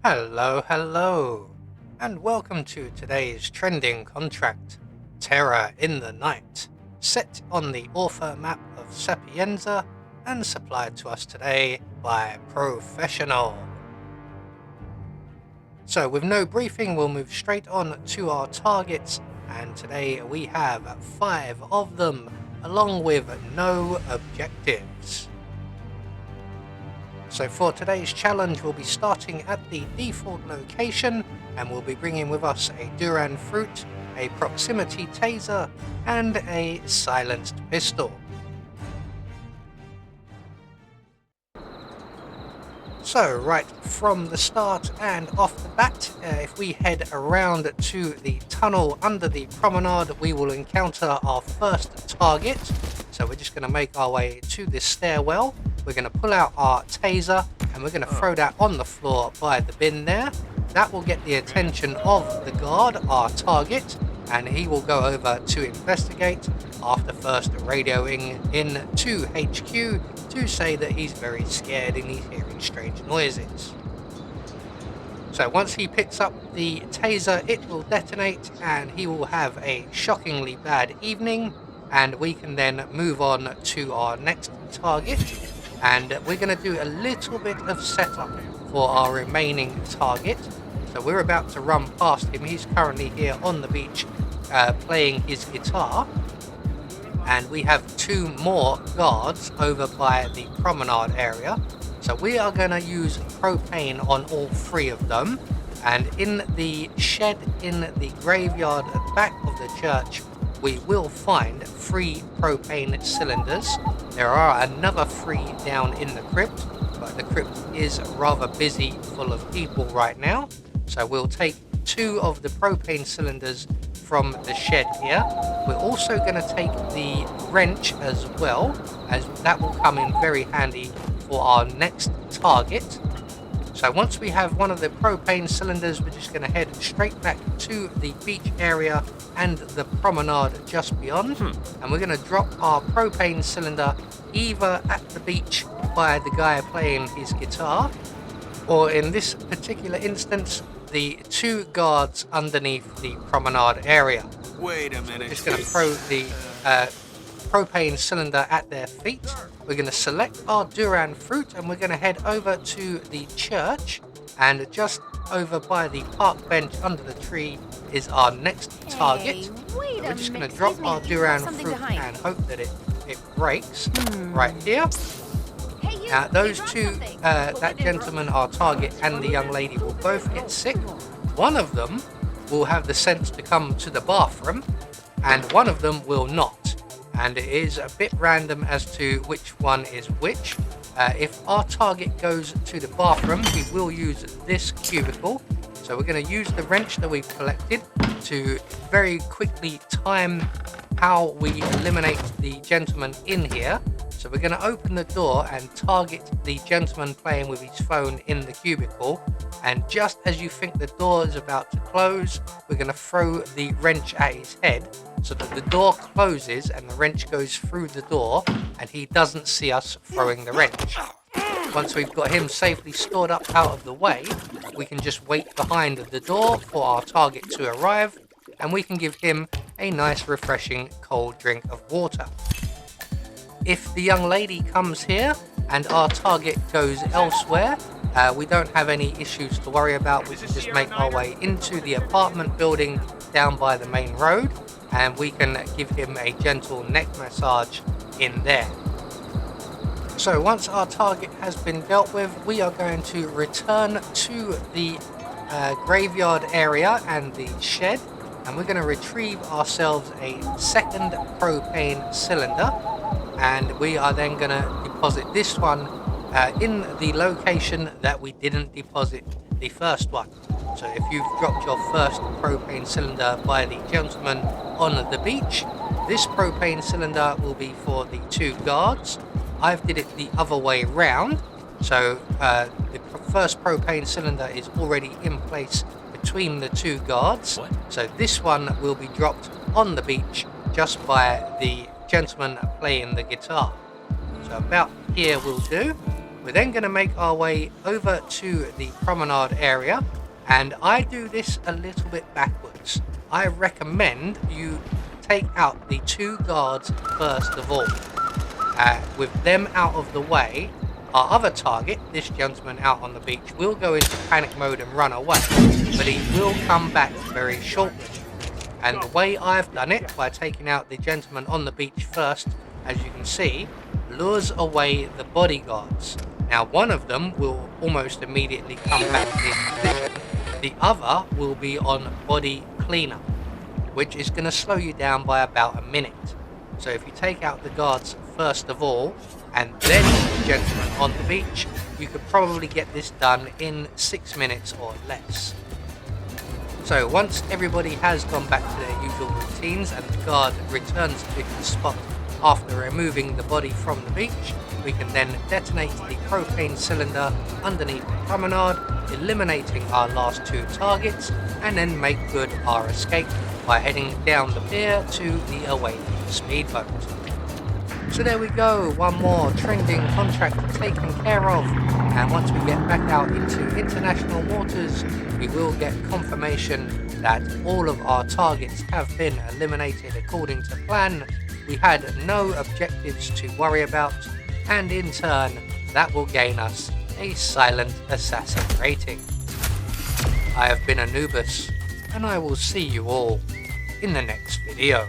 Hello, hello, and welcome to today's trending contract, Terror in the Night, set on the author map of Sapienza and supplied to us today by Pr0fessionalll. So with no briefing, we'll move straight on to our targets, and today we have 5 of them, along with no objectives. So for today's challenge, we'll be starting at the default location, and we'll be bringing with us a Duran fruit, a proximity taser, and a silenced pistol. So right from the start and off the bat, if we head around to the tunnel under the promenade, we will encounter our first target. So we're just going to make our way to this stairwell. We're going to pull out our taser and we're going to throw that on the floor by the bin there. That will get the attention of the guard, our target, and he will go over to investigate after first radioing in to HQ to say that he's very scared and he's hearing strange noises. So once he picks up the taser, it will detonate and he will have a shockingly bad evening, and we can then move on to our next target, and we're going to do a little bit of setup for our remaining target. So we're about to run past him. He's currently here on the beach playing his guitar, and we have 2 more guards over by the promenade area. So we are going to use propane on all 3 of them, and in the shed in the graveyard at the back of the church we will find 3 propane cylinders. There are another 3 down in the crypt, but the crypt is rather busy full of people right now. So we'll take 2 of the propane cylinders from the shed here. We're also going to take the wrench as well, as that will come in very handy for our next target. So once we have one of the propane cylinders, we're just going to head straight back to the beach area and the promenade just beyond, and we're going to drop our propane cylinder either at the beach by the guy playing his guitar, or in this particular instance, the 2 guards underneath the promenade area. Wait a minute. We're just going to throw the propane cylinder at their feet. We're going to select our Duran fruit and we're going to head over to the church, and just over by the park bench under the tree is our next target. So we're just going to drop our Duran fruit and hope that it breaks right here. Now those 2, that gentleman, our target, and the young lady will both get sick. One of them will have the sense to come to the bathroom, and one of them will not. And it is a bit random as to which one is which. If our target goes to the bathroom, we will use this cubicle. So we're going to use the wrench that we've collected to very quickly time how we eliminate the gentleman in here. So we're going to open the door and target the gentleman playing with his phone in the cubicle, and just as you think the door is about to close, we're going to throw the wrench at his head so that the door closes and the wrench goes through the door and he doesn't see us throwing the wrench. Once we've got him safely stored up out of the way, we can just wait behind the door for our target to arrive, and we can give him a nice refreshing cold drink of water. If the young lady comes here and our target goes elsewhere, we don't have any issues to worry about. We can just make our way into the apartment building down by the main road, and we can give him a gentle neck massage in there. So once our target has been dealt with, we are going to return to the graveyard area and the shed, and we're going to retrieve ourselves a second propane cylinder, and we are then going to deposit this one in the location that we didn't deposit the first one. So if you've dropped your first propane cylinder by the gentleman on the beach, this propane cylinder will be for the 2 guards. I've did it the other way round, so the first propane cylinder is already in place between the 2 guards. So this one will be dropped on the beach just by the gentleman playing the guitar. So about here will do. We're then going to make our way over to the promenade area, and I do this a little bit backwards. I recommend you take out the 2 guards first of all. With them out of the way, our other target, this gentleman out on the beach, will go into panic mode and run away, but he will come back very shortly. And the way I've done it, by taking out the gentleman on the beach first, as you can see, lures away the bodyguards. Now one of them will almost immediately come back in position, the other will be on body cleanup, which is going to slow you down by about a minute. So if you take out the guards first of all, and then the gentleman on the beach, you could probably get this done in 6 minutes or less. So once everybody has gone back to their usual routines and the guard returns to his spot after removing the body from the beach, we can then detonate the propane cylinder underneath the promenade, eliminating our last 2 targets, and then make good our escape by heading down the pier to the awaiting speedboat. So there we go, one more trending contract taken care of, and once we get back out into international waters, we will get confirmation that all of our targets have been eliminated according to plan. We had no objectives to worry about, and in turn that will gain us a silent assassin rating. I have been Anubis, and I will see you all in the next video.